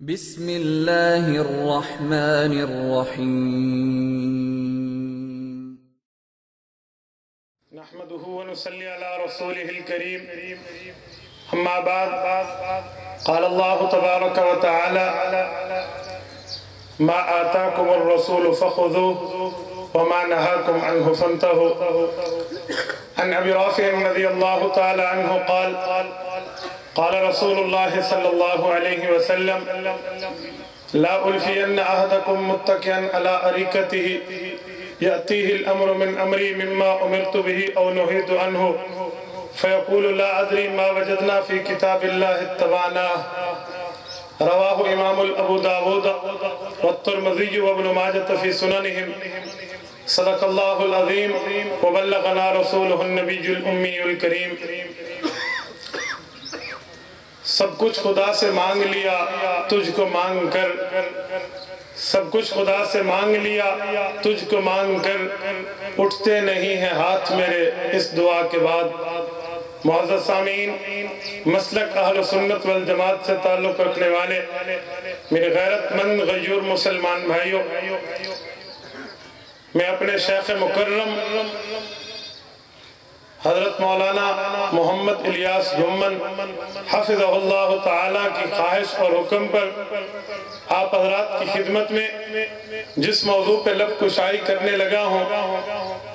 بسم اللہ الرحمن الرحیم نحمده ونصلي على رسوله الكريم اما بعد قال الله تبارك وتعالى ما آتاكم الرسول فخذوه وما نهاكم عنه فانتهوا عن ابي رافع رضي الله تعالى عنه قال قال رسول الله صلى الله عليه وسلم لا ألفين أحدكم متكئا على أريكته يأتيه الأمر من أمري مما أمرت به أو نهيت عنه فيقول لا أدري ما وجدنا في كتاب الله اتبعناه رواه إمام أبو داود والترمذي وابن ماجة في سننهم صدق الله العظيم وبلغنا رسوله النبي الأمي الكريم سب کچھ خدا سے مانگ لیا تجھ کو مانگ کر سب کچھ خدا سے مانگ لیا تجھ کو مانگ کر اٹھتے نہیں ہیں ہاتھ میرے اس دعا کے بعد معزز سامعین مسلک اہل سنت والجماعت سے تعلق رکھنے والے میرے غیرت مند غیور مسلمان بھائیوں میں اپنے شیخ مکرم حضرت مولانا محمد الیاس جمن حفظہ اللہ تعالیٰ کی خواہش اور حکم پر آپ حضرات کی خدمت میں جس موضوع پہ لب کشائی کرنے لگا ہوں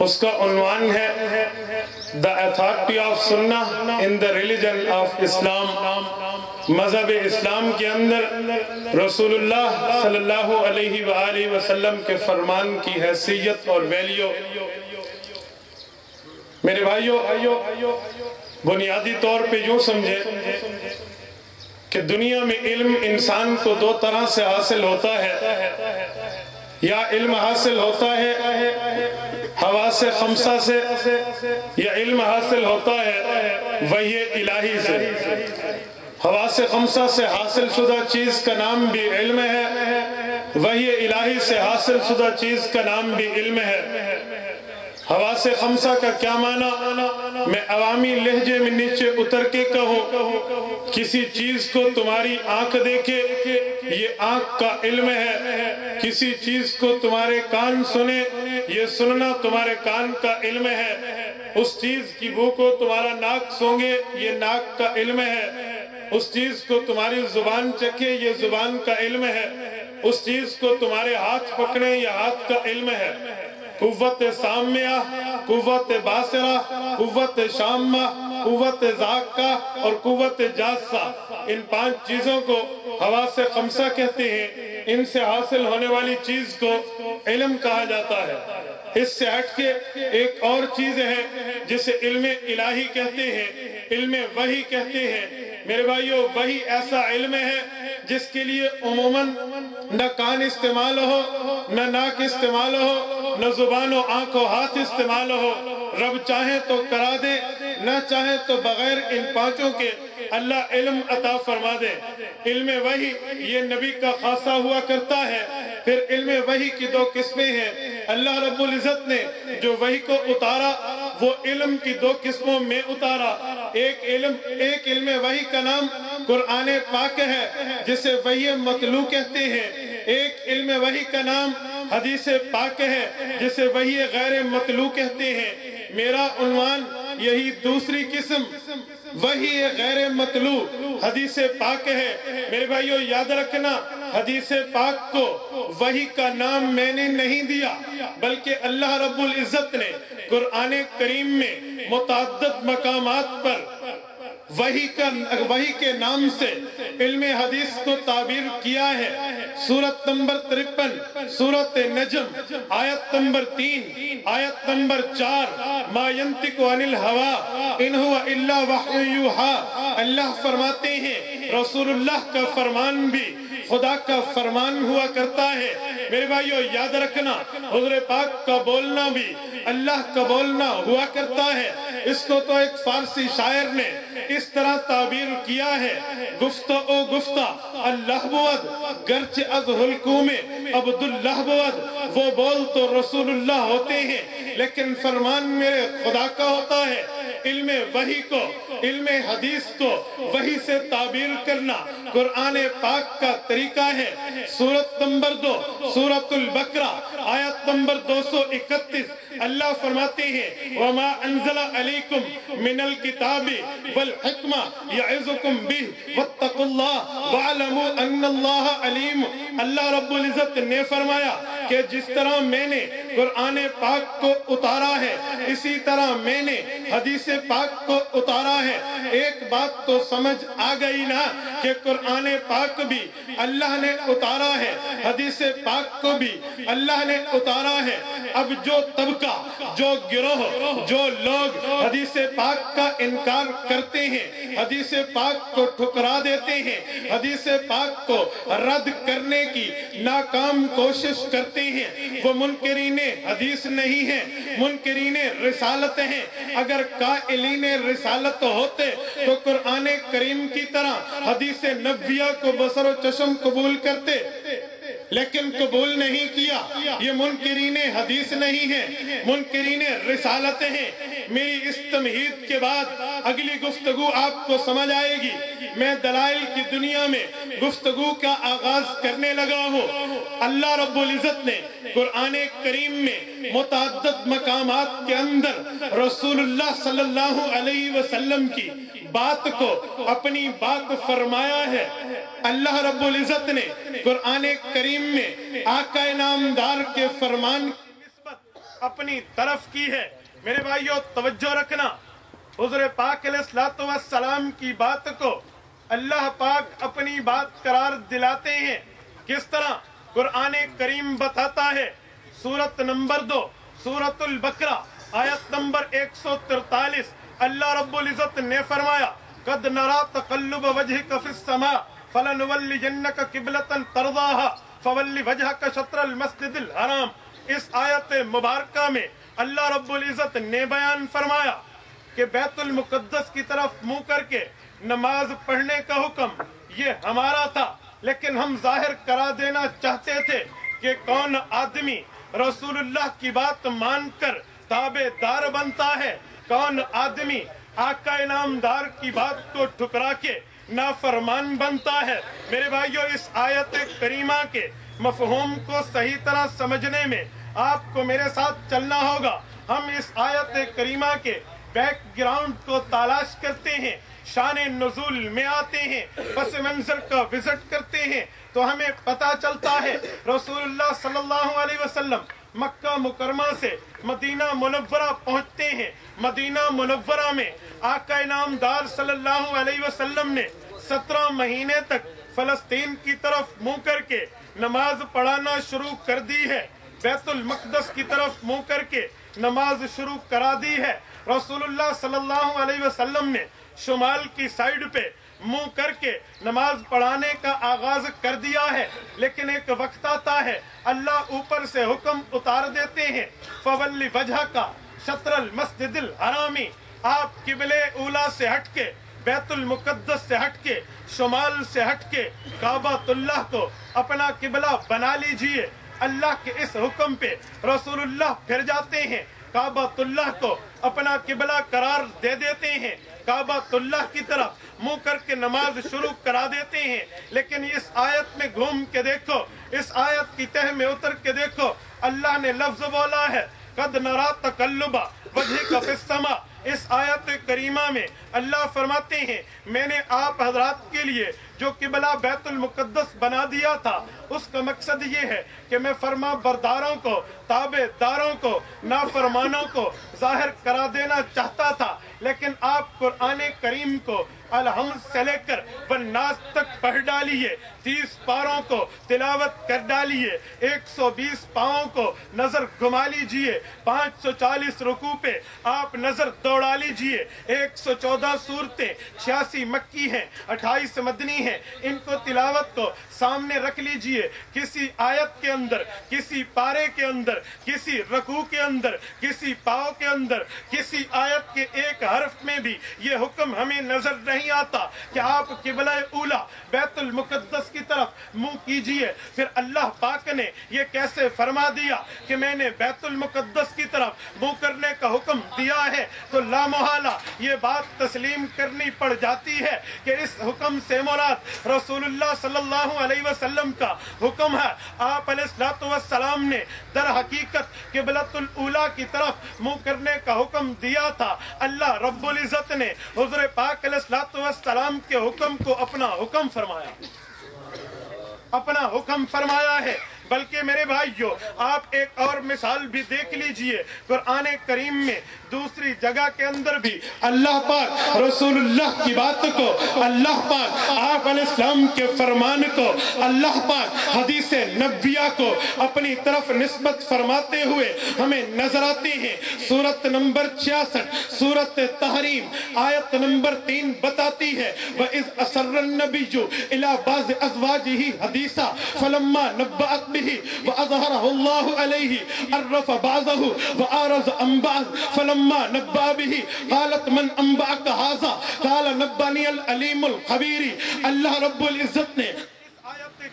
اس کا عنوان ہے The Authority of Sunnah in the Religion of Islam. مذہب اسلام کے اندر رسول اللہ صلی اللہ علیہ وآلہ وسلم کے فرمان کی حیثیت اور ویلیو میرے بھائیوں بنیادی طور پہ یوں سمجھے کہ دنیا میں علم انسان کو دو طرح سے حاصل ہوتا ہے یا علم حاصل ہوتا ہے حواس خمسہ سے یا علم حاصل ہوتا ہے وحی الہی سے حواس خمسہ سے حاصل شدہ چیز کا نام بھی علم ہے وحی الہی سے حاصل شدہ چیز کا نام بھی علم ہے حواس خمسہ کا کیا معنی میں عوامی لہجے میں نیچے اتر کے کہوں کسی چیز کو تمہاری آنکھ دیکھے یہ آنکھ کا علم ہے کسی چیز کو تمہارے کان سنے یہ سننا تمہارے کان کا علم ہے اس چیز کی بو کو تمہارا ناک سونگے یہ ناک کا علم ہے اس چیز کو تمہاری زبان چکھے یہ زبان کا علم ہے اس چیز کو تمہارے ہاتھ پکڑے یہ ہاتھ کا علم ہے قوت سامعہ قوت باصرہ قوت شامہ قوت ذاکہ اور قوت جاسہ ان پانچ چیزوں کو حواس خمسہ کہتے ہیں ان سے حاصل ہونے والی چیز کو علم کہا جاتا ہے اس سے ہٹ کے ایک اور چیز ہے جسے علم الہی کہتے ہیں علم وحی کہتے ہیں میرے بھائیو وحی ایسا علم ہے جس کے لیے عموماً نہ کان استعمال ہو نہ ناک استعمال ہو نہ زبان و آنکھ و ہاتھ استعمال ہو رب چاہے تو کرا دے نہ چاہے تو بغیر ان پانچوں کے اللہ علم عطا فرما دے علم وحی یہ نبی کا خاصہ ہوا کرتا ہے پھر علم وحی کی دو قسمیں ہیں اللہ رب العزت نے جو وحی کو اتارا وہ علم کی دو قسموں میں اتارا ایک علم وحی کا نام قرآن پاک ہے جسے وحی مطلوع کہتے ہیں ایک علم وحی کا نام حدیث پاک ہے جسے وحی غیر مطلوع کہتے ہیں میرا عنوان یہی دوسری قسم وحی غیر مطلوع حدیث پاک ہے میرے بھائیو یاد رکھنا حدیث پاک کو وحی کا نام میں نے نہیں دیا بلکہ اللہ رب العزت نے قرآن کریم میں متعدد مقامات پر وحی کے نام سے علم حدیث کو تعبیر کیا ہے سورت نمبر 53 سورت نجم آیت نمبر 3 آیت نمبر 4 ما ينطق عن الهوى ان هو الا وحی یوحی اللہ فرماتے ہیں رسول اللہ کا فرمان بھی خدا کا فرمان ہوا کرتا ہے میرے بھائیو یاد رکھنا حضور پاک کا بولنا بھی اللہ کا بولنا ہوا کرتا ہے اس کو تو ایک فارسی شاعر نے اس طرح تعبیر کیا ہے گفتہ او گفتہ اللہ بود گرچہ از حلقوم عبداللہ بود وہ بول تو رسول اللہ ہوتے ہیں لیکن فرمان میرے خدا کا ہوتا ہے علم وحی کو، علم حدیث کو وحی سے تعبیر کرنا قرآن پاک کا طریقہ ہے۔ سورت نمبر 2 سورت البقرہ آیت نمبر 231 اللہ فرماتے ہیں وَمَا أَنزَلَ عَلَيْكُمْ مِنَ الْكِتَابِ وَالْحِكْمَةِ يَعِظُكُمْ بِهِ وَاتَّقُوا اللَّهَ وَاعْلَمُوا أَنَّ اللَّهَ عَلِيمٌ۔ اللہ رب العزت نے فرمایا کہ جس طرح میں نے قرآن پاک کو اتارا ہے اسی طرح میں نے حدیث پاک کو اتارا ہے۔ ایک بات تو سمجھ آ گئی نا کہ قرآن پاک بھی اللہ نے اتارا ہے، حدیث پاک کو بھی اللہ نے اتارا ہے۔ اب جو طبقہ، جو گروہ، جو لوگ حدیث پاک کا انکار کرتے ہیں، حدیث پاک کو ٹھکرا دیتے ہیں، حدیث پاک کو رد کرنے کی ناکام کوشش کرتے ہیں، وہ منکرین حدیث نہیں ہیں، منکرین رسالت ہیں۔ اگر قائلین رسالت ہوتے تو قرآن کریم کی طرح حدیث نبویہ کو بصر و چشم قبول کرتے، لیکن قبول نہیں کیا۔ یہ منکرین حدیث نہیں ہیں، منکرین رسالت ہیں۔ میری اس تمہید کے بعد اگلی گفتگو آپ کو سمجھ آئے گی۔ میں دلائل کی دنیا میں گفتگو کا آغاز کرنے لگا ہوں۔ اللہ رب العزت نے قرآن کریم میں متعدد مقامات کے اندر رسول اللہ صلی اللہ علیہ وسلم کی بات کو اپنی بات فرمایا ہے۔ اللہ رب العزت نے قرآن کریم میں آقا نامدار کے فرمان کی نسبت اپنی طرف کی ہے۔ میرے بھائیو توجہ رکھنا، حضور پاک علیہ الصلوۃ والسلام کی بات کو اللہ پاک اپنی بات قرار دلاتے ہیں۔ کس طرح قرآن کریم بتاتا ہے، سورت نمبر 2 سورت البقرہ آیت نمبر 143 اللہ رب العزت نے فرمایا قد نرى تقلب وجهك في السماء فلنولينك قبلة ترضاها فول وجهك شطر المسجد الحرام۔ اس آیت مبارکہ میں اللہ رب العزت نے بیان فرمایا کہ بیت المقدس کی طرف منہ کر کے نماز پڑھنے کا حکم یہ ہمارا تھا، لیکن ہم ظاہر کرا دینا چاہتے تھے کہ کون آدمی رسول اللہ کی بات مان کر تابع دار بنتا ہے، کون آدمی آقا انعامدار کی بات کو ٹھکرا کے نافرمان بنتا ہے۔ میرے بھائیو اس آیت کریمہ کے مفہوم کو صحیح طرح سمجھنے میں آپ کو میرے ساتھ چلنا ہوگا۔ ہم اس آیت کریمہ کے بیک گراؤنڈ کو تلاش کرتے ہیں، شان نزول میں آتے ہیں، پس منظر کا وزٹ کرتے ہیں تو ہمیں پتہ چلتا ہے رسول اللہ صلی اللہ علیہ وسلم مکہ مکرمہ سے مدینہ منورہ پہنچتے ہیں۔ مدینہ منورہ میں آقا انعامدار صلی اللہ علیہ وسلم نے 17 مہینے تک فلسطین کی طرف منہ کر کے نماز پڑھانا شروع کر دی ہے، بیت المقدس کی طرف منہ کر کے نماز شروع کرا دی ہے۔ رسول اللہ صلی اللہ علیہ وسلم نے شمال کی سائیڈ پہ منہ کر کے نماز پڑھانے کا آغاز کر دیا ہے، لیکن ایک وقت آتا ہے اللہ اوپر سے حکم اتار دیتے ہیں فَوَلِّ وَجْهَكَ شَطْرَ الْمَسْجِدِ الْحَرَامِ، آپ قبلِ اولیٰ سے ہٹ کے، بیت المقدس سے ہٹ کے، شمال سے ہٹ کے کعبۃ اللہ کو اپنا قبلہ بنا لیجئے۔ اللہ کے اس حکم پہ رسول اللہ پھر جاتے ہیں، کعبۃ اللہ کو اپنا قبلہ قرار دے دیتے ہیں، کعبۃ اللہ کی طرف منہ کر کے نماز شروع کرا دیتے ہیں۔ لیکن اس آیت میں گھوم کے دیکھو، اس آیت کی تہ میں اتر کے دیکھو، اللہ نے لفظ بولا ہے قد نرى تقلب وجهك في السماء۔ اس آیت کریمہ میں اللہ فرماتے ہیں میں نے آپ حضرات کے لیے جو قبلہ بیت المقدس بنا دیا تھا اس کا مقصد یہ ہے کہ میں فرما برداروں کو، تابع داروں کو، نافرمانوں کو ظاہر کرا دینا چاہتا تھا، لیکن آپ قرآن کریم کو الحمد سے لے کر والناس تک پڑھ ڈالیے، 30 پاروں کو تلاوت کر ڈالیے، 120 پاؤں کو نظر گھما لیجئے، 540 رکوع پہ آپ نظر دوڑا لیجئے، 114 سورتیں 86 مکی ہیں، 28 مدنی ہیں، ان کو تلاوت کو سامنے رکھ لیجئے۔ کسی آیت کے اندر، کسی پارے کے اندر، کسی رکوع کے اندر، کسی پاؤں کے اندر، کسی آیت کے ایک حرف میں بھی یہ حکم ہمیں نظر نہیں آتا کہ آپ قبلہ اولیٰ بیت المقدس کی طرف मुंह कीजिए। फिर अल्लाह पाक ने ये कैसे फरमा दिया कि मैंने बैतुल मुकद्दस की तरफ मुंह करने का हुक्म दिया है, तो लामोहाला ये बात तस्लीम करनी पड़ जाती है कि इस हुक्म से मुराद रसूलुल्लाह सल्लल्लाहु अलैहि वसल्लम का हुक्म है। आप अलैहिस्सलातु वस्सलाम ने दर हकीकत क़िबलतुल ऊला की तरफ मुंह करने का हुक्म दिया था। अल्लाह रब्बुल इज़्ज़त ने हुज़ूर पाक अलैहिस्सलातु वस्सलाम के हुक्म को अपना हुक्म फरमाया, अपना हुक्म फरमाया है। बल्कि मेरे भाइयों, आप एक और मिसाल भी देख लीजिए, कुरान करीम में दूसरी जगह के अंदर भी अल्लाह पाक रसूलुल्लाह की बात को, अल्लाह पाक आप अलैहिस्सलाम के फरमान को, अल्लाह पाक हदीस नबिया को अपनी तरफ निस्बत फरमाते हुए हमें नजर आते हैं। सूरत नंबर 66 सूरत तहरीम आयत नंबर 3 बताती है, व इज़ असर्रन नबिय्यु इला बाज़ अज़वाजिही हदीसा फलम्मा नब्बअत बिही व अज़हरहु अल्लाहु अलैहि अर्रफ़ बाज़हु व आरज़ अन बाज़ फलम्मा नब्बअ बिही क़ालत मन अंबअक हाज़ा क़ाल नब्बनी अल अलीमुल ख़बीर। अल्लाह रब्बुल इज़्ज़त ने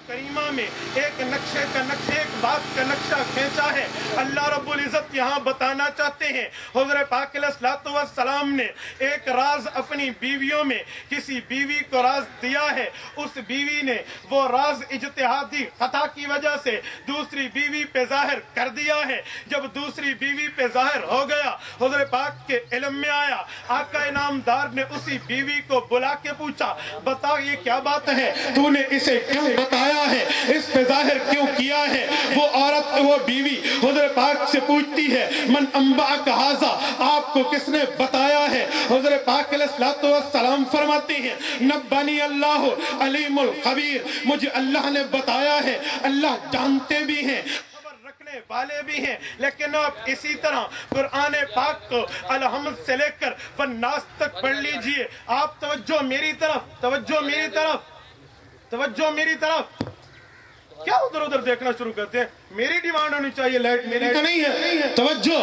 करीमा में एक नक्शे का नक्शे, एक बात का नक्शा खींचा है। अल्लाह रब्बुल इज़्ज़त यहाँ बताना चाहते हैं, हुज़ूर पाक अलैहिस्सलातु वस्सलाम ने एक राज अपनी बीवियों में किसी बीवी को राज दिया है। उस बीवी ने वो राज इज्तिहादी खता की वजह से दूसरी बीवी पे जाहिर कर दिया है। जब दूसरी बीवी पे जाहिर हो गया, हुज़ूर पाक के इल्म में आया, आका इनामदार ने उसी बीवी को बुला के पूछा, बता ये क्या बात है, तूने इसे क्यों बताया है, इस पे जाहिर क्यों किया है? वो औरत, वो बीवी हुज़ूर पाक से पूछती है, मन अंबअक हाज़ा, आपको किसने बताया है? हुज़ूर पाक अलैहिस्सलातु वस्सलाम फरमाते हैं, नब्बनी अल्लाहु अलीमुल ख़बीर, मुझे अल्लाह ने बताया है, अल्लाह जानते भी हैं, वाले भी हैं। लेकिन आप इसी तरह कुरान पाक को अलहम्द से लेकर वन्नास तक पढ़ लीजिए। आप तवज्जो मेरी तरफ, तवज्जो मेरी तरफ, तवज्जो मेरी तरफ, क्या उधर उधर देखना शुरू करते हैं? मेरी डिमांड होनी चाहिए, लाइट मेरी तो नहीं है। तवज्जो,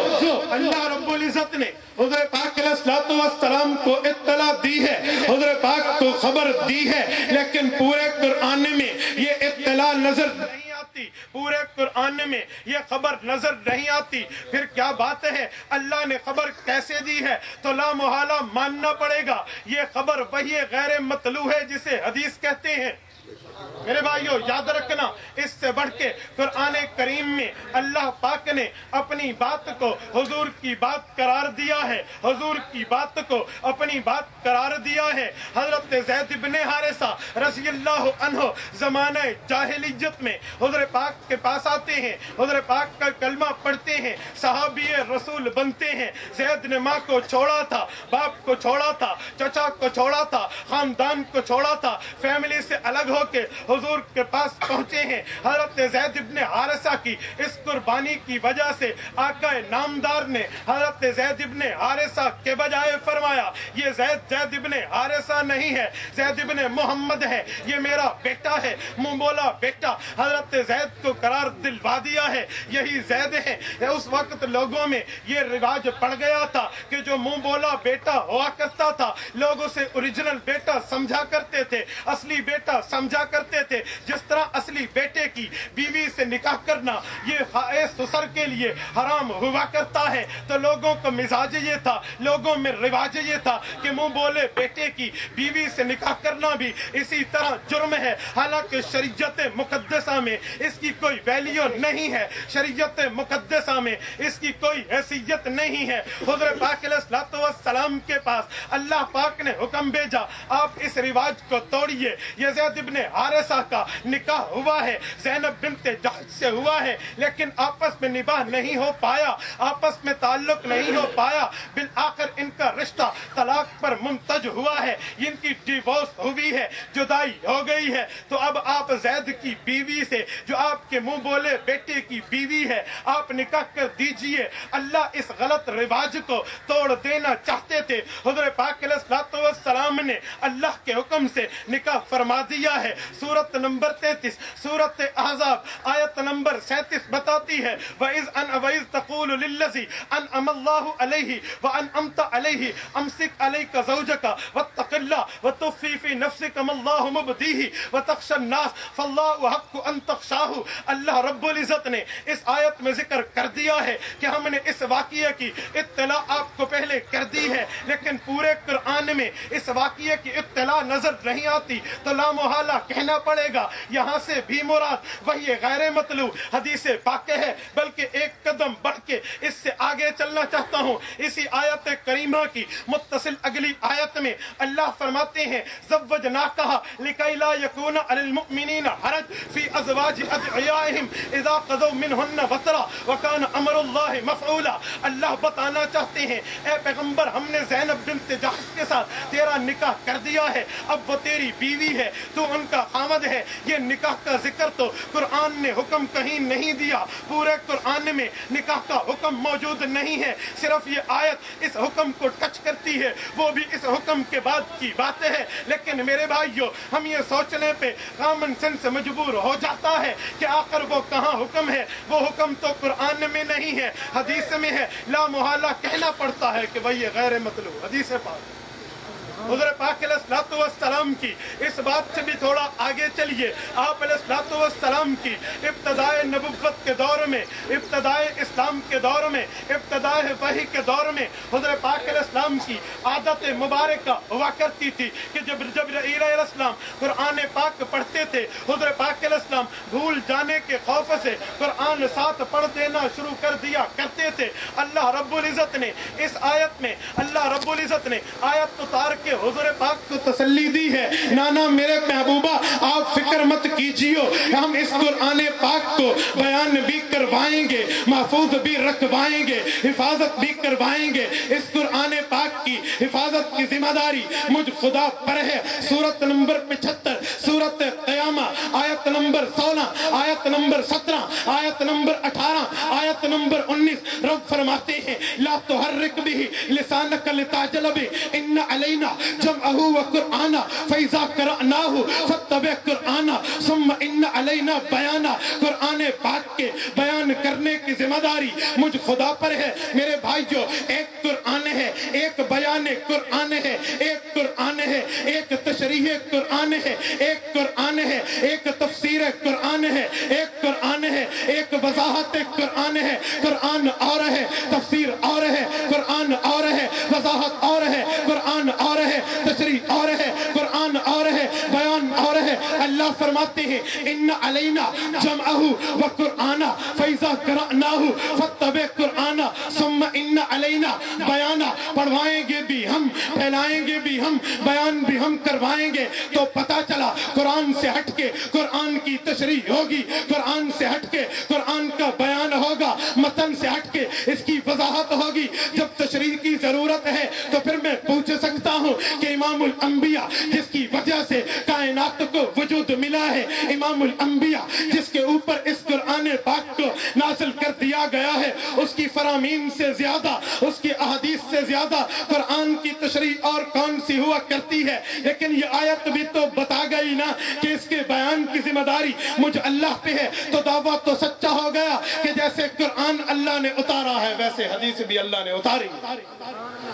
अल्लाह रब्बुल इज़्ज़त ने हुज़ूर पाक अलैहिस्सलातु वस्सलाम को इत्तला दी है, हुज़ूर पाक को खबर दी है, लेकिन पूरे कुरान में ये इत्तला नजर नहीं आती, पूरे कुरान में ये खबर नजर नहीं आती। फिर क्या बात है, अल्लाह ने खबर कैसे दी है? तो ला मुहाला मानना पड़ेगा, ये खबर वही गैर मतलू है जिसे हदीस कहते हैं। मेरे भाइयों याद रखना, इससे बढ़ के कुरान करीम में अल्लाह पाक ने अपनी बात को हुजूर की बात करार दिया है, हुजूर की बात को अपनी बात करार दिया है। हजरत ज़ैद इब्ने हारिसा रज़ियल्लाहु अन्हु ज़माने जाहिलियत में हुजूर पाक के पास आते हैं, हुजूर पाक का कलमा पढ़ते हैं, सहाबी रसूल बनते हैं। ज़ैद ने माँ को छोड़ा था, बाप को छोड़ा था, चचा को छोड़ा था, खानदान को छोड़ा था, फैमिली से अलग होके हुजूर के पास पहुंचे हैं। हजरत ज़ैद इब्ने हारिसा की इस कुर्बानी की वजह से आका नामदार ने हजरत ज़ैद इब्ने हारिसा के बजाय फरमाया, ये ज़ैद इब्ने हारिसा नहीं है, ज़ैद इब्ने मोहम्मद है, ये मेरा बेटा है, मुंह बोला बेटा। हजरत ज़ैद को करार दिलवा दिया है, यही ज़ैद है। उस वक्त लोगों में ये रिवाज पड़ गया था कि जो मुंह बोला बेटा हुआ करता था, लोग उसे ओरिजिनल बेटा समझा करते थे, असली बेटा समझा करते थे। जिस तरह असली बेटे की बीवी से निकाह करना ये ससुर के लिए हराम हुआ करता है, तो लोगों का मिजाज ये था, लोगों में रिवाज ये था कि मुंह बोले बेटे की बीवी से निकाह करना भी इसी तरह जुर्म है। हालांकि शरीयत मुकद्दसा में इसकी कोई वैल्यू नहीं है, शरीयत मुकद्दसा में इसकी कोई हैसियत नहीं है। हुज़ूर पाक अलैहिस्सलातु वस्सलाम के पास अल्लाह पाक ने हुक्म भेजा, आप इस रिवाज को तोड़िए। ये ज़ैद इब्ने हारिसा का निकाह हुआ है, ज़ैनब बिन्ते जहश से हुआ है, लेकिन आपस में निबाह नहीं हो पाया, आपस में ताल्लुक नहीं हो पाया, बिल आखिर इनका रिश्ता तलाक पर मुमतज हुआ है, इनकी डिवोर्स हुई है, जुदाई हो गई है। तो अब आप ज़ैद की बीवी से, जो आपके मुंह बोले बेटे की बीवी है, आप निकाह कर दीजिए। अल्लाह इस गलत रिवाज को तोड़ देना चाहते थे। हुज़ूर पाक अलैहिस्सलातु वस्सलाम ने अल्लाह के हुक्म से निकाह फरमा दिया है। सूरत नंबर 33 सूरत सूरत अहज़ाब आयत नंबर 37 बताती है वइज़ तक़ूलु लिल्लज़ी अनअमल्लाहु अलैहि व अनअमता अलैहि अमसिक अलैका ज़ौजका वत्तक़िल्लाह व तुख़फ़ी फ़ी नफ़्सिका मल्लाहु मुब्दीही व तख़शन नास फ़ल्लाहु हक़्क़ु अन तख़शाहु। अल्लाह रब्बुल इज़्ज़त ने इस आयत में जिक्र कर दिया है कि हमने इस वाक़िए की इत्तला आपको पहले कर दी है, लेकिन पूरे कुरान में इस वाक़िए की इत्तला नजर नहीं आती, तो ला मुहाला कहना पड़ेगा। यहाँ से भी मुराद वही गैर मतलूब हदीस पाक है, बल्कि एक कदम बढ़ के इससे आगे चलना चाहता हूँ। इसी आयत करीमा की मुत्तसिल अगली आयत में अल्लाह फरमाते हैं ज़व्वजनाकहा लिकै ला यकून अलल मुमिनीना हरज फी अज़वाजि अदइयाहिम इज़ा क़ज़ौ मिनहुन्न वतरा व कान अमरुल्लाहि मफ़ऊला। अल्लाह बताना चाहते हैं ए पैगंबर, हमने ज़ैनब बिन्त जहश के साथ तेरा निकाह कर दिया है, अब वो तेरी बीवी है, तू उनका खामद है। ये निकाह का जिक्र तो कुरान ने हुक्म कहीं नहीं दिया, पूरे कुरान में निकाह का हुक्म मौजूद नहीं है। सिर्फ ये आयत इस हुक्म को टच करती है, वो भी इस हुक्म के बाद की बात है। लेकिन मेरे भाइयों, हम ये सोचने पे कॉमन सेंस मजबूर हो जाता है कि आखिर वो कहाँ हुक्म है। वो हुक्म तो कुरान में नहीं है, हदीस में है। ला मुहाला कहना पड़ता है कि भाई ये गैर मतलूब हदीस पाक। हुज़ूर पाक अलैहिस्सलातु वस्सलाम की इस बात से भी थोड़ा आगे चलिए। आप अलैहिस्सलातु वस्सलाम की इब्तिदाए नबुव्वत के दौर में, इब्तिदाए इस्लाम के दौर में, इब्तिदाए वही के दौर में हुज़ूर पाक अलैहिस्सलाम की आदत मुबारक हुआ करती थी कि जब जिब्रील अलैहिस्सलाम कुरान पाक पढ़ते थे, हुज़ूर पाक अलैहिस्सलाम भूल जाने के खौफ से कुरान साथ पढ़ देना शुरू कर दिया करते थे। अल्लाह रब्बुल इज़्ज़त ने इस आयत में आयत उतार के हुज़ूर पाक को तसल्ली दी है, नाना मेरे महबूबा आप फिक्र मत कीजिए, हम इस कुरान पाक को बयान भी करवाएंगे, महफूज भी रखवाएंगे, हिफाजत भी करवाएंगे। इस कुरान पाक की हिफाजत की जिम्मेदारी मुझ खुदा पर है। सूरत नंबर 75 सूरत क़यामा आयत नंबर 16, आयत नंबर 17, आयत नंबर 18, आयत नंबर 19 रब फरमाते हैं ला तुहर्रिक बिही लिसानक लिताजल बिही इन्ना अलैना जमअहू व कुरआना फइज़ा क़रअनाहु फत्तबि कुरआना सुम्मा इन्ना अलैना बयाना। कुरान पाक के बयान करने की जिम्मेदारी मुझ खुदा पर है। मेरे भाइयों, एक कुरान है, एक बयान कुरान है, एक कुरान है, एक तशरीह कुरान है, एक कुरान है, एक तफसीर कुरान है, एक कुरान है, एक वज़ाहत कुरान है। कुरान और है, तफसीर और है, कुरान और है, वज़ाहत और है, कुरान और है, तशरीह और है, कुरान और है, बयान और है। अल्लाह फरमाते हैं इन्ना अलैना जमअहू व कुरआना फइज़ा क़रअनाहु फत्तबि कुरआना सुम्मा इन्ना अलैना बयाना। पढ़वाएंगे भी हम, फैलाएंगे भी हम, बयान भी हम करवाएंगे। तो पता चला कुरान से हटके कुरान की तशरीह होगी, कुरान से हटके कुरान का बयान होगा, मतन से हटके इसकी वज़ाहत होगी। जब तशरीह की जरूरत है तो फिर मैं पूछ सकता हूँ कि इमामुल अंबिया जिसकी वजह से कायनात को वजूद मिला है, इमामुल अंबिया जिसके ऊपर इस कुरान पाक को नाज़िल कर दिया गया है, उसकी फरामीन से ज्यादा, उसकी अहादीस से ज्यादा कुरान की तशरीह और कौन सी हुआ करती है। लेकिन ये आयत भी तो बता गई ना कि इसके बयान की जिम्मेदारी मुझ अल्लाह पे है। तो दावा तो सच्चा हो गया कि जैसे कुरान अल्लाह ने उतारा है वैसे हदीस भी अल्लाह ने उतारी,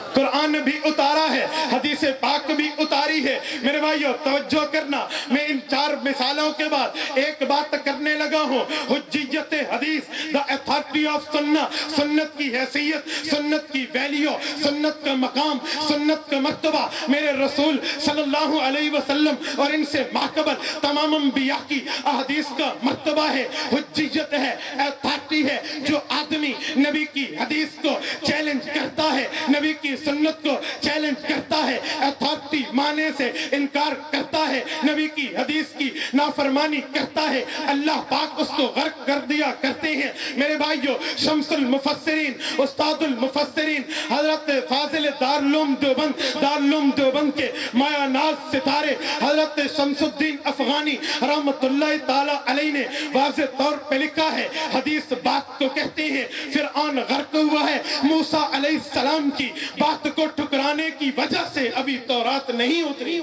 कुरान भी उतारा है, हदीस पाक भी उतारी है। मेरे भाइयों तवज्जो करना, मैं इन 4 मिसालों के बाद एक बात करने लगा हूँ, हुज्जियत हदीस, द अथॉरिटी ऑफ सुन्नत, सुन्नत की हैसियत, सुन्नत की वैल्यू, सुन्नत का मकाम, सुन्नत का मर्तबा। मेरे रसूल सल्लल्लाहु अलैहि वसल्लम और इनसे माकबल तमाम अंबिया की अहदीस का मर्तबा है, हुज्जियत है, अथॉरिटी है। जो आदमी नबी की हदीस को चैलेंज करता है, नबी की सुन्नत को चैलेंज करता है, अथॉरिटी माने से इनकार करता है, नबी की हदीस की नाफरमानी करता है, अल्लाह पाक उसको गर्क कर दिया करते हैं। मेरे भाइयों, शम्सुल मुफस्सिरीन, उस्तादुल मुफस्सिरीन हजरत फाजिल दारुल देवबंद के माया नाज सितारे हजरत शम्सुद्दीन अफगानी रहमतुल्लाह ताला अलैहि ने वाज़ेह तौर पे लिखा है, हदीस बात को कहते हैं फिरऔन गर्क हुआ है मूसा अलैहिस्सलाम की बात को ठुकराने की वजह से अभी तौरात नहीं उतरी।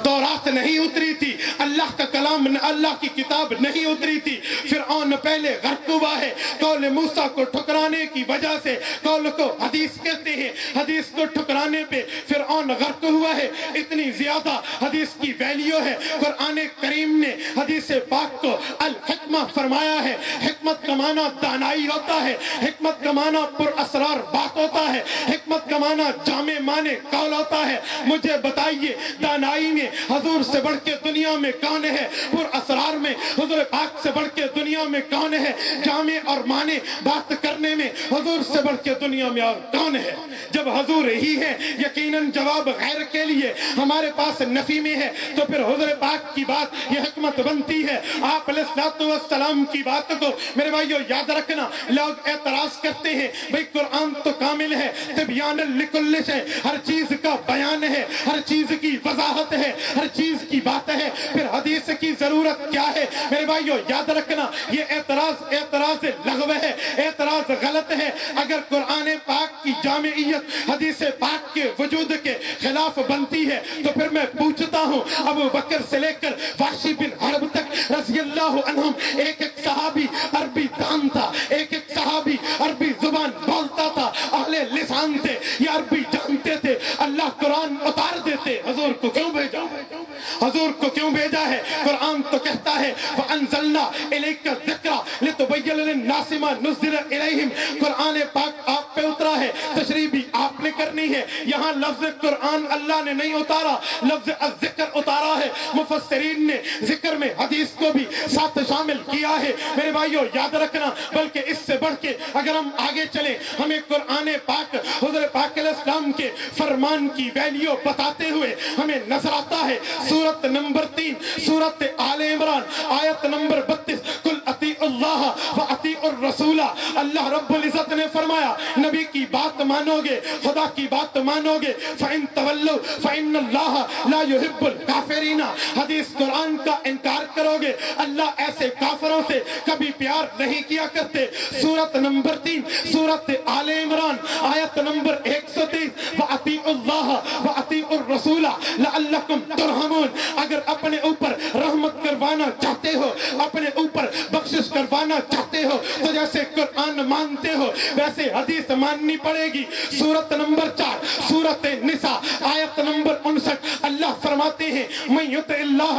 तौरात नहीं उतरी थी, अल्लाह का कलाम, अल्लाह की किताब नहीं उतरी थी। फिरऔन पहले गर्क हुआ है कौल मूसा को ठुकराने की वजह से। कौल को हदीस कहते हैं, हदीस को ठुकराने पे फिरऔन गर्क हुआ है। इतनी ज्यादा हदीस की वैल्यू है। कुरान करीम ने हदीस पाक को अल हिकमा फरमाया है। हिकमत का माना दानाई होता है, हिकमत का माना पुरअसरार बात होता है, हिकमत का माना जामे माने कौल होता है। मुझे बताइए दानाई में हुजूर से बढ़ के दुनिया में कौन है? पुरअसरार में हुजूर पाक से बढ़ के दुनिया में कौन है? जामे और माने बात करने में हुजूर से बढ़ के दुनिया में और कौन है? जब हुजूर ही है, यकीनन जवाब गैर के लिए हमारे पास नफी में है, तो फिर हुजूर पाक की बात ये हिकमत बनती है। आप अलैहिस्सलाम की बात को मेरे भाइयों याद रखना। लोग एतराज करते हैं भाई कुरान तो कामिल है, तिबयान लिकुल्ल शै, हर चीज का बयान है, हर चीज की वजाहत है, हर चीज की बात है, फिर हदीस की जरूरत क्या है? मेरे भाइयों याद रखना, ये एतराज लग़व है, एतराज गलत है। अगर कुरान पाक की जामियत हदीस पाक के वजूद के खिलाफ बनती है तो फिर मैं पूछता हूँ, अबू बकर से लेकर वाशी बिन हर्ब तक रज़ियल्लाहु अन्हुम, एक एक सहाबी अरबी दान था, एक एक सहाबी अरबी जुबान बोलता था, अहले लिसान थे, ये अरबी जानते थे। अल्लाह कुरान उतार देते, हुजूर को क्यों भेजा? हुजूर को क्यों भेजा है? कुरान तो कहता है वअंज़लना इलैका ज़िक्रा लितुबय्यिना लिन्नासि मा नुज़्ज़िला इलैहिम। कुरान पाक आप पे उतरा है, तशरीह भी आपने करनी है। यहाँ लफ्ज़ कुरान अल्लाह ने नहीं उतारा, लफ्ज़ अज़्ज़िक्र उतारा है। मुफस्सिरीन ने जिक्र में हदीस को भी साथ शामिल किया है। मेरे भाइयों याद रखना, बल्कि इससे बढ़ के अगर हम आगे चले, हमें कुरान पाक हुज़ूर पाक अलैहिस्सलाम के फरमान की वैल्यू बताते हुए हमें नजर आता है। सूरत नंबर 3 सूरत आले इमरान आयत नंबर 32, कुल अतीउल्लाह व अतीउर रसूला। अल्लाह रब्बुल इज्जत ने फरमाया, नबी की बात मानोगे, खुदा की बात मानोगे, फ़इन तवल्लु फ़इन्नल्लाह ला युहिब्बुल काफ़िरीना। हदीस कुरान का इनकार करोगे, अल्लाह ऐसे काफिरों से कभी प्यार नहीं किया करते। सूरत नंबर 3 सूरत आले इमरान आयत नंबर 123, व अतीउल्लाह व अतीउर रसूला लअल्लकुम तुरहमून। अगर अपने ऊपर रहमत करवाना चाहते हो, अपने ऊपर बख्शिश करवाना चाहते हो, तो जैसे कुरान मानते हो वैसे हदीस माननी पड़ेगी। सूरत नंबर 4 सूरत निसा आयत नंबर 59, अल्लाह फरमाते हैं, मन युतिल्लाह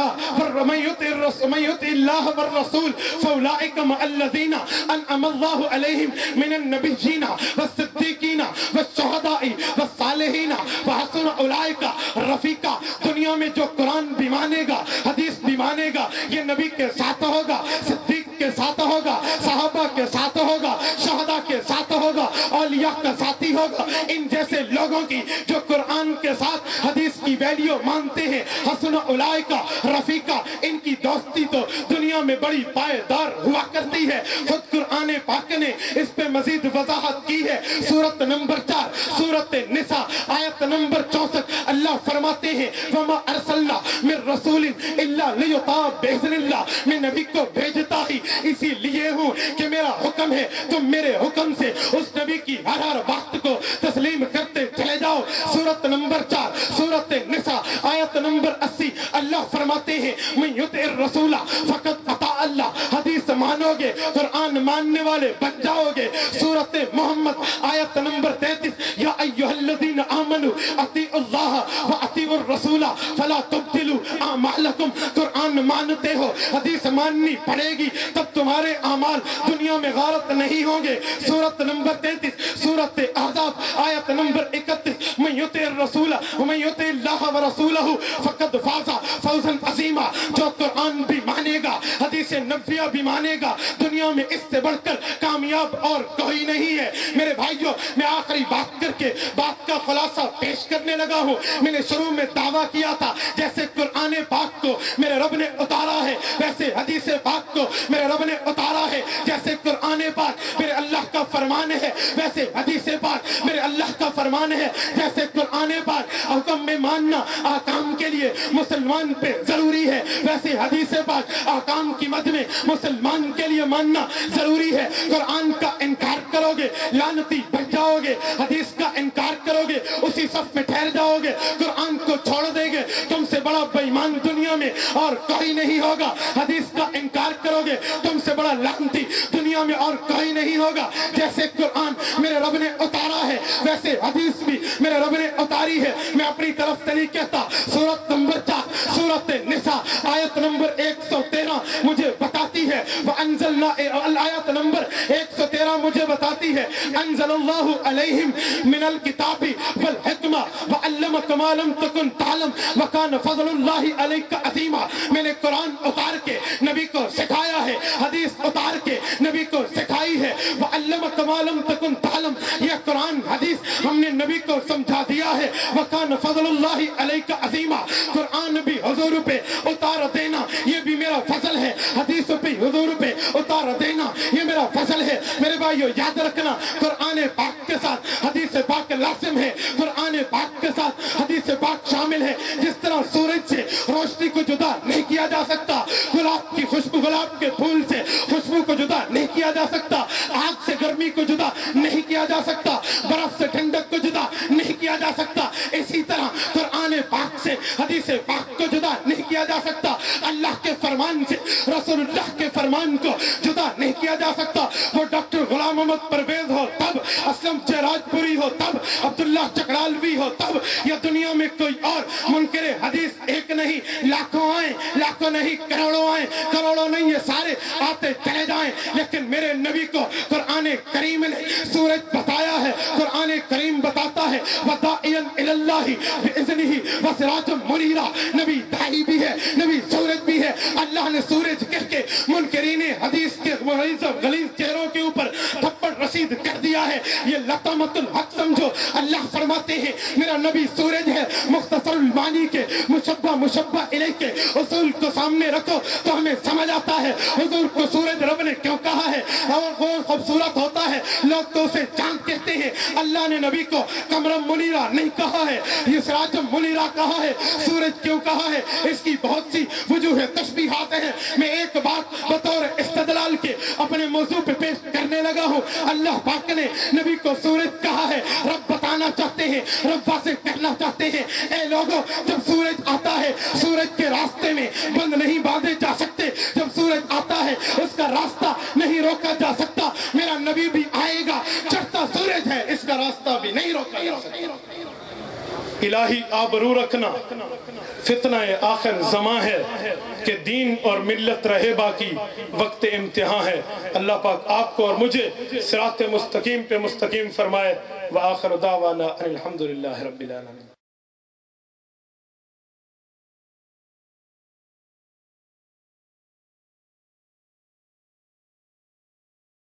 वर रसूल फउलाइका मअल्लज़ीना अनअमल्लाहु अलैहिम मिनन नबिय्यीना वस्सिद्दीकीना वश्शुहदाई वस्सालिहीना वहसुन उलाइका रफीका। दुनिया में जो कुरान भी मानेगा, हदीस भी मानेगा, ये नबी के साथ होगा, सिद्दीक के साथ होगा, सहाबा के साथ होगा, शहदा के साथ होगा, औलिया का साथी होगा। इन जैसे लोगों की जो कुरान के साथ हदीस की वैल्यू मानते हैं, हसन उलाइका रफीका, इनकी दोस्ती तो दुनिया में बड़ी पायदार हुआ करती है। खुद कुरान पाक ने इस पे मजीद वजाहत की है। सूरत नंबर 4 सूरत निसा आयत नंबर 64, अल्लाह फरमाते हैं, वमा अरसलना मिन रसूलिन इल्ला लियुता बिइज़्निल्लाह। मैं नबी को भेजता ही इसीलिए हूँ कि मेरा हुक्म है, तुम मेरे हुक्म से उस नबी की हर बात को तस्लीम करते चले जाओ। सूरत नंबर 4 सूरत निसा आयत नंबर 80, अल्लाह फरमाते हैं, मन युतिर रसूला फकत अता अल्लाह। हदीस मानोगे, कुरान मानने वाले बन जाओगे। सूरत मोहम्मद आयत नंबर 33, या अय्युहल्लज़ीना आमनू अतीउल्लाह व अतीउर रसूला फला तुब्तिलू आमालकुम। कुरान मानते हो, हदीस माननी पड़ेगी, तब तुम्हारे अमाल दुनिया में गारत नहीं होंगे। सूरत नंबर 33 सूरत अहज़ाब आयत नंबर 31, मन युतिर रसूला व मन युतिल्लाह व रसूलहू फक़द फ़ाज़ा फ़ौज़न अज़ीमा। जो कुरान भी मानेगा, हदीस नबविया भी मानेगा, दुनिया में इससे बढ़कर कामयाब और कोई नहीं है। मेरे भाइयों, मैं आखिरी बात करके बात का खुलासा पेश करने लगा हूँ। मैंने शुरू में दावा किया था, जैसे कुरान पाक को मेरे रब ने उतारा है, वैसे हदीस पाक को मेरे रब ने उतारा है। जैसे कुरान पाक मेरे अल्लाह का फरमान है, वैसे हदीस पाक मेरे अल्लाह का फरमान है। जैसे कुरान पाक हुक्म में मानना आकाम के लिए मुसलमान पे जरूरी है, वैसे हदीस पाक आकाम की मद में मुसलमान के लिए मानना जरूरी है। कुरान का इनकार करोगे लानती बन जाओगे, हदीस का इनकार करोगे उसी सफ में ठहर जाओगे, कुरान को छोड़ देंगे, तुमसे बड़ा बेईमान اور کوئی نہیں ہوگا. حدیث کا انکار کرو گے تم سے بڑا لعنتی دنیا میں اور کوئی نہیں ہوگا. جیسے قرآن میرے رب نے اتارا ہے ویسے حدیث بھی میرے رب نے اتاری ہے. میں اپنی طرف سے نہیں کہتا. سورت نمبر 4 سورت نساء آیت نمبر 113 مجھے بتاتی ہے آیت نمبر 113 مجھے بتاتی ہے انزل اللہ علیہم من الکتاب والحکمہ وعلمک ما لم تکن تعلم وکان فضل اللہ علیک عظیما. میں نے قرآن اتار کے نبی کو سکھایا ہے, حدیث اتار کے نبی کو سکھائی ہے. وعلمک ما لم تکن تعلم, یہ قرآن حدیث ہم نے نبی کو سمجھا دیا ہے. وکان فضل اللہ علیک عظیما. قرآن بھی حضور پہ اتار دینا یہ بھی میرا فضل ہے. حدیث پہ حضور پہ اتار دینا یہ میرا فضل ہے. میرے بھائیو یاد رکھنا قرآن پاک کے ساتھ حدیث پاک لازم ہے, قرآن پاک کے ساتھ حدیث پاک شامل ہے. جس طرح سورج سے روشنی کو جدا نہیں کیا جا سکتا, گلاب کی خوشبو گلاب کے پھول سے خوشبو کو جدا نہیں کیا جا سکتا, آگ سے گرمی کو جدا نہیں کیا جا سکتا, برف سے ٹھنڈک کو جدا نہیں کیا جا سکتا, اسی طرح قرآن پاک سے حدیث پاک کو جدا نہیں کیا جا سکتا. اللہ کے فرمان سے رسول اللہ کے فرمان کو جدا نہیں کیا جا سکتا. وہ ڈاکٹر غلام محمد پرویز ہو تب, اسلم چراج پوری ہو تب, عبداللہ چکرالوی ہو تب, یا دنیا میں کوئی اور منکر حدیث ایک نہیں لاکھوں آئیں, لاکھوں نہیں کروڑوں آئیں, کروڑوں نہیں یہ سارے آتے چلے جائیں, لیکن میرے نبی کو قرآن کریم نے سورج بتایا ہے. قرآن کریم بتاتا ہے وَدَاعِيًا إِلَى اللَّهِ بِإِذْنِهِ وَسِرَاجًا مُنِيرًا. نبی داعی بھی ہے, نبی سورج بھی ہے. اللہ نے سورج کہہ کے منکرین حدیث کے غلیظ چہروں کے اوپر تھپڑ رسید کر دیا ہے. یہ لطمۃ الحق سمجھو. اللہ فرماتے ہیں میرا نبی سورج ہے. مختصر المعانی کے مشبہ الیہ کے اصول کو سامنے رکھو تو ہمیں سمجھ آتا ہے حضور کو سورج رب نے کیوں کہا ہے. اور وہ خوبصورت ہوتا ہے لوگ تو اسے چاند کہتے ہیں. اللہ نے نبی کو قمرم منیرہ نہیں کہا ہے, یہ سراجم منیرہ کہا ہے. سورج کیوں کہا ہے اس کی بہت سی وجوہ تشبیہات ہیں. میں ایک بات بطور استدلال کے اپنے موضوع پہ پیش کرنے لگا ہوں. اللہ پاک نے نبی کو سورج کہا ہے. رب بتانا چاہتے ہیں, رب واضح کرنا چاہتے ہیں اے لوگوں جب سورج آتا ہے سورج کے راستے میں بند نہیں باندھے جا سکتے. جب سورج آتا ہے اس کا راستہ نہیں روکا جا سکتا. میرا نبی بھی آئے گا, چڑھتا سورج ہے, اس کا راستہ بھی نہیں روکا جا سکتا. الہی آبرو رکھنا, فتنہ آخر زمان ہے کہ دین اور ملت رہے باقی, وقت امتحان ہے. اللہ پاک آپ کو اور مجھے صراط مستقیم پہ مستقیم فرمائے. وآخر دعوانا الحمدللہ رب العالمین.